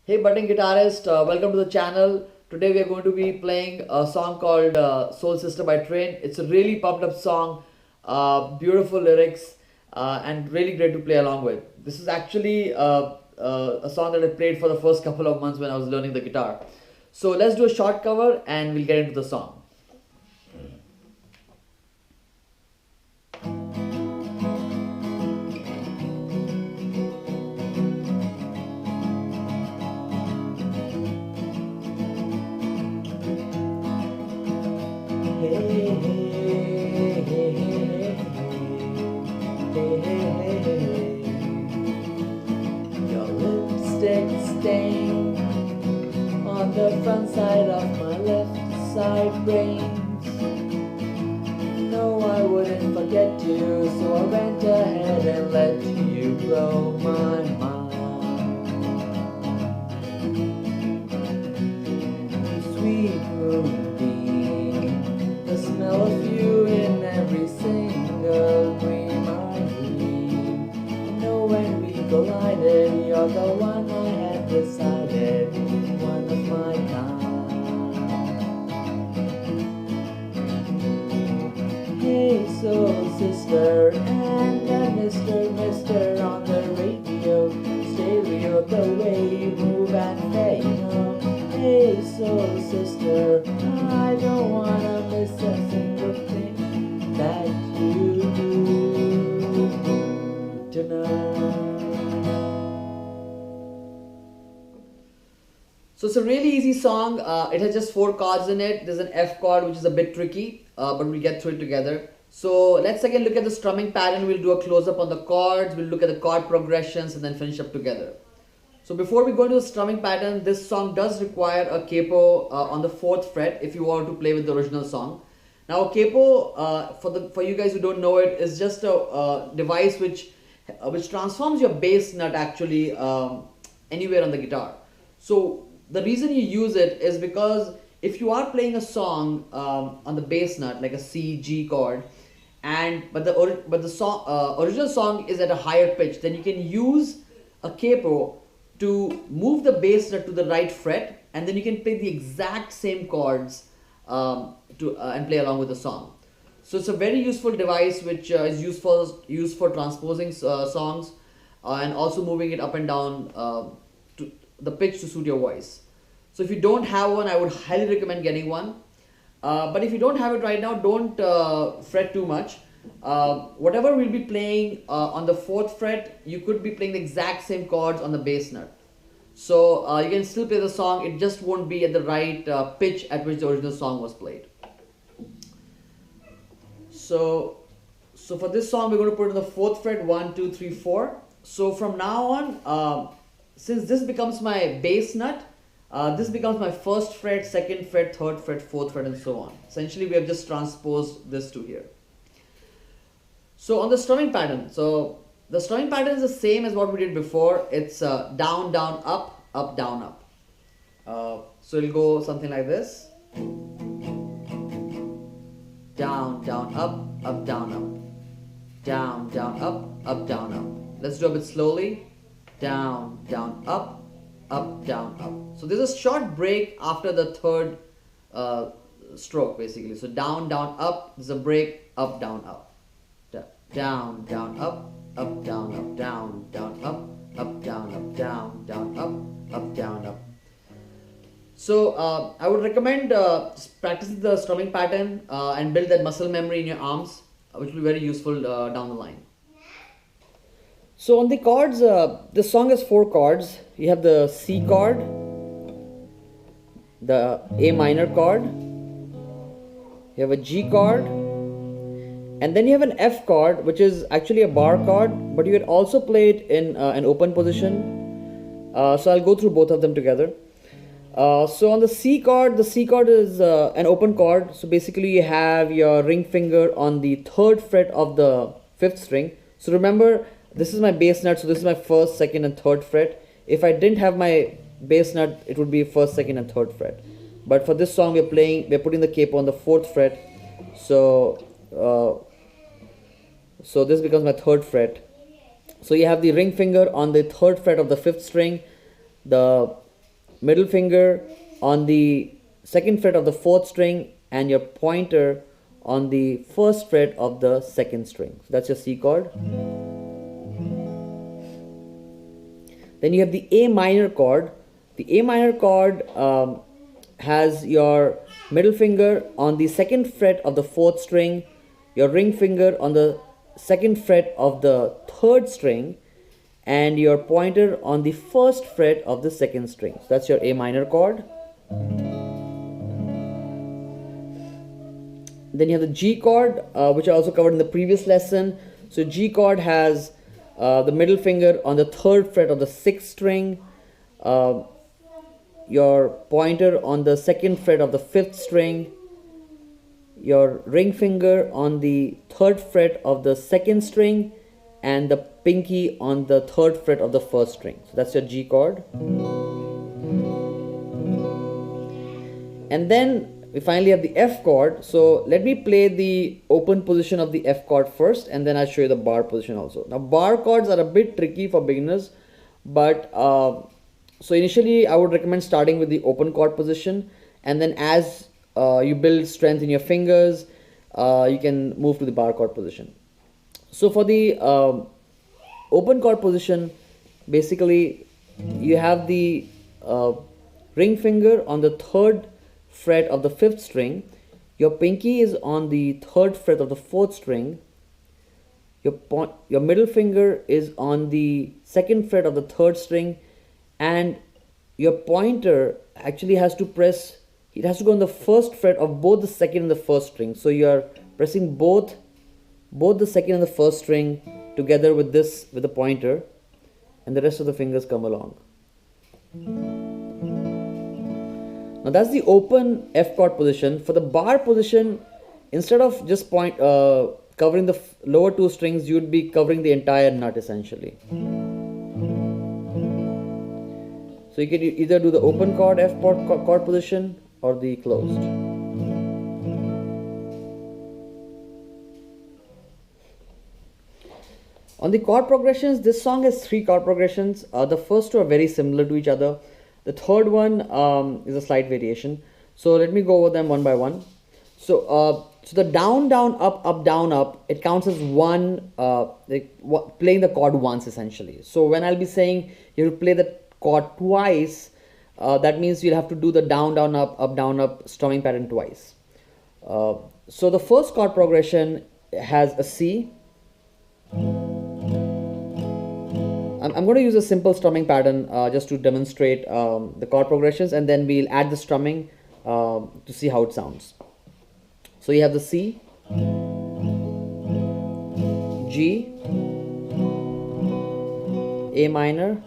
Hey budding guitarist, welcome to the channel. Today we are going to be playing a song called Soul Sister by Train. It's a really pumped up song, beautiful lyrics, and really great to play along with. This is actually a song that I played for the first couple of months when I was learning the guitar. So let's do a short cover and we'll get into the song. Your lipstick stain on the front side of my left side brains. No, I wouldn't forget you, so I went ahead and let you blow my mind. Sweet moonbeam, the smell of you in every single dream I dream. You know when we collided, you're the one I had decided, one of my kind. Hey soul sister, and Mr. on the radio, stereo, the way you move and play, you know. Hey soul sister, I don't wanna miss a single thing that you do tonight. So it's a really easy song. It has just 4 chords in it. There's an F chord which is a bit tricky, but we'll get through it together. So let's again look at the strumming pattern. We'll do a close-up on the chords. We'll look at the chord progressions and then finish up together. So before we go into the strumming pattern, this song does require a capo on the 4th fret if you want to play with the original song. Now a capo, for you guys who don't know it, is just a device which transforms your bass nut actually anywhere on the guitar. So the reason you use it is because if you are playing a song on the bass nut like a C, G chord, but the original song is at a higher pitch, then you can use a capo to move the bass nut to the right fret, and then you can play the exact same chords and play along with the song. So it's a very useful device which is used for transposing songs and also moving it up and down to the pitch to suit your voice. So if you don't have one, I would highly recommend getting one. But if you don't have it right now, don't fret too much. Whatever we'll be playing on the 4th fret, you could be playing the exact same chords on the bass nut. So you can still play the song, it just won't be at the right pitch at which the original song was played. So for this song, we're going to put it on the 4th fret, 1, 2, 3, 4. So from now on, since this becomes my bass nut, this becomes my 1st fret, 2nd fret, 3rd fret, 4th fret, and so on. Essentially, we have just transposed this to here. So on the strumming pattern, so the strumming pattern is the same as what we did before. It's down, down, up, up, down, up. So it'll go something like this. Down, down, up, down, up. Down, down, up, down, up. Let's do a bit slowly. Down, down, up, down, up. So there's a short break after the 3rd stroke basically. So down, down, up, there's a break, up, down, up. Down, down, up, down, up, down, down, up, down, up, down, down, up, down, up. So I would recommend practicing the strumming pattern and build that muscle memory in your arms, which will be very useful down the line. So on the chords, this song has 4 chords. You have the C chord, the A minor chord, you have a G chord, and then you have an F chord, which is actually a bar chord, but you can also play it in an open position. So I'll go through both of them together. So on the C chord is an open chord. So basically you have your ring finger on the 3rd fret of the 5th string. So remember, this is my bass nut, so this is my 1st, 2nd, and 3rd fret. If I didn't have my bass nut, it would be 1st, 2nd, and 3rd fret. But for this song, we're putting the capo on the 4th fret. So this becomes my 3rd fret. So you have the ring finger on the 3rd fret of the 5th string, the middle finger on the second fret of the fourth string and your pointer on the first fret of the second string. So that's your C chord. Then you have the A minor chord. The A minor chord has your middle finger on the second fret of the fourth string, your ring finger on the second fret of the third string, and your pointer on the first fret of the second string. So that's your A minor chord. Then you have the G chord, which I also covered in the previous lesson. So G chord has the middle finger on the third fret of the sixth string, your pointer on the second fret of the fifth string, your ring finger on the third fret of the second string, and the pinky on the third fret of the first string. So that's your G chord. And then we finally have the F chord. So let me play the open position of the F chord first, and then I'll show you the bar position also. Now bar chords are a bit tricky for beginners, but so initially I would recommend starting with the open chord position, and then as you build strength in your fingers, you can move to the bar chord position. So for the open chord position, basically you have the ring finger on the third fret of the fifth string, your pinky is on the third fret of the fourth string, your middle finger is on the second fret of the third string, and your pointer actually has to press, it has to go on the first fret of both the second and the first string. So you are pressing both the second and the first string together with the pointer, and the rest of the fingers come along. Now that's the open F chord position. For the bar position, instead of just covering the lower two strings, you would be covering the entire nut essentially. So you can either do the open chord F chord position or the closed. On the chord progressions, this song has 3 chord progressions. The first 2 are very similar to each other. The third one is a slight variation. So let me go over them one by one. So the down, down, up, up, down, up, it counts as one, playing the chord once essentially. So when I'll be saying you have to play the chord twice, that means you'll have to do the down, down, up, down, up strumming pattern twice. So the first chord progression has a C. I'm going to use a simple strumming pattern just to demonstrate the chord progressions, and then we'll add the strumming to see how it sounds. So you have the C, G, A minor,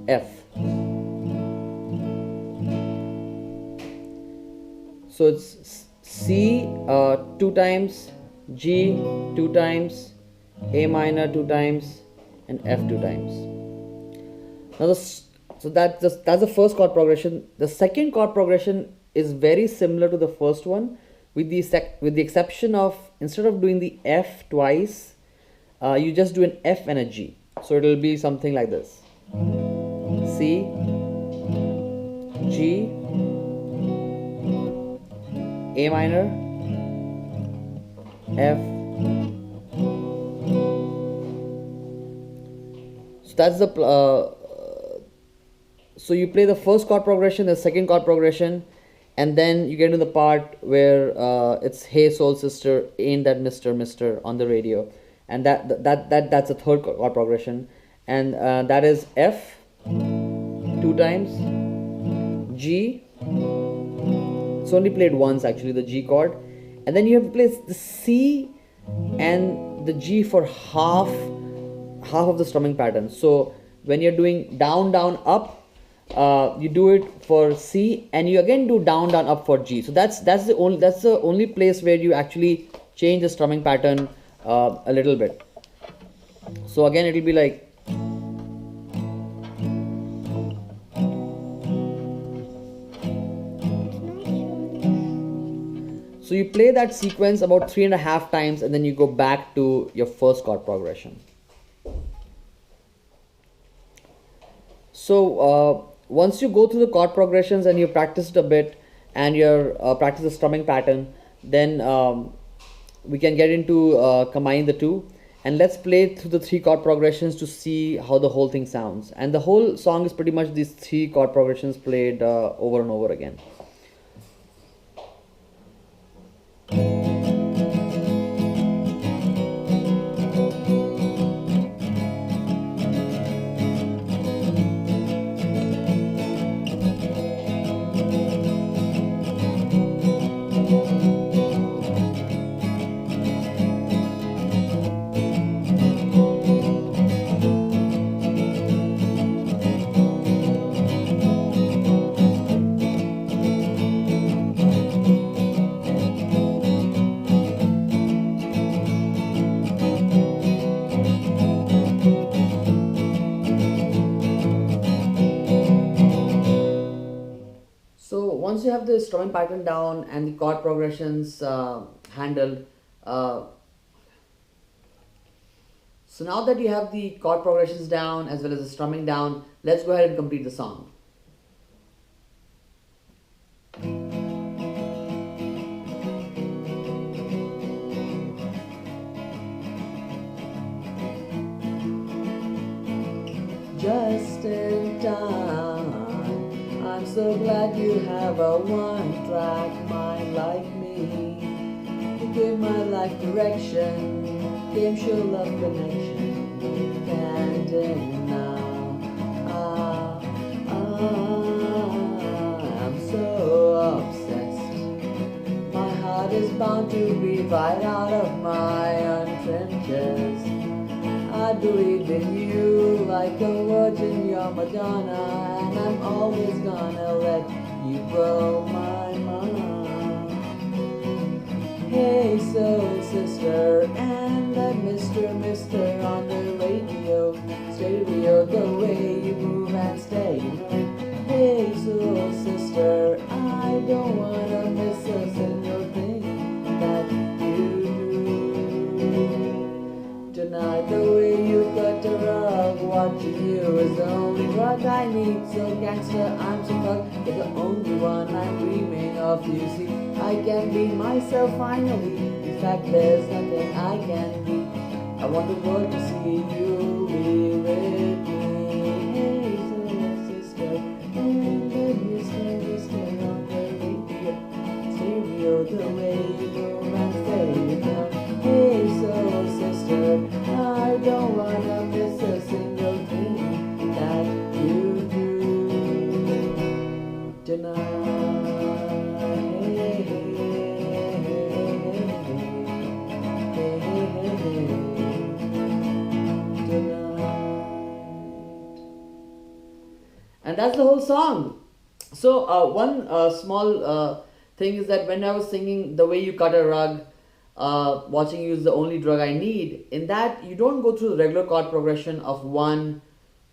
F. So it's C 2 times, G 2 times, A minor 2 times, and F 2 times. Now that's the first chord progression. The second chord progression is very similar to the first one, with the exception of, instead of doing the F twice, you just do an F and a G. So it will be something like this: C, G, A minor, F. So that's the so you play the first chord progression, the second chord progression, and then you get into the part where it's "Hey Soul Sister, Ain't That Mister Mister" on the radio, and that's a third chord progression, and that is F 2 times, G. It's only played once actually, the G chord, and then you have to play the C and the G for half of the strumming pattern. So when you're doing down, down, up, you do it for C, and you again do down, down, up for G. So that's the only place where you actually change the strumming pattern a little bit. So again it will be like, so you play that sequence about 3.5 times, and then you go back to your first chord progression. Once you go through the chord progressions and you practice it a bit, and you practice the strumming pattern, then we can get into combining the two. And let's play through the three chord progressions to see how the whole thing sounds. And the whole song is pretty much these three chord progressions played over and over again. Once you have the strumming pattern down and the chord progressions handled, so now that you have the chord progressions down as well as the strumming down, let's go ahead and complete the song. Just in time. I'm so glad you have a one-track mind like me. You give my life direction, game show love connection, and in now. I'm so obsessed. My heart is bound to be right out of my own trenches. I believe in you like a virgin, you're Madonna, and I'm always gonna let you blow my mind. Hey soul sister, and that Mr. on the radio, stereo, the way you move and stay. Hey soul sister, I don't wanna miss a single thing that you do. Tonight the way you cut the rug, watching you is the only drug I need. So gangster, I'm so fucked, you're the only one I'm dreaming of. You see, I can be myself finally. In fact, there's nothing I can be. I want the world to see you be with me. Hey, sister, and then Mr. on the radio, stereo, the way you move and stay down. Hey, soul sister, I don't wanna miss a single thing that you do tonight. And that's the whole song. So one small thing is that when I was singing The Way You Cut a Rug, watching you is the only drug I need, in that you don't go through the regular chord progression of 1,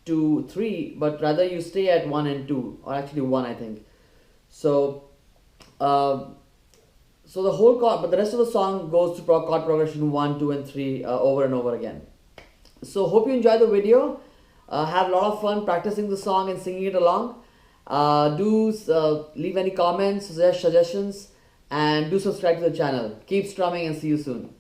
2, 3, but rather you stay at 1 and 2, or actually 1 I think. So so the whole chord, but the rest of the song goes to chord progression 1, 2 and 3 over and over again. So hope you enjoy the video. Have a lot of fun practicing the song and singing it along. Do leave any comments, suggestions, and do subscribe to the channel. Keep strumming and see you soon.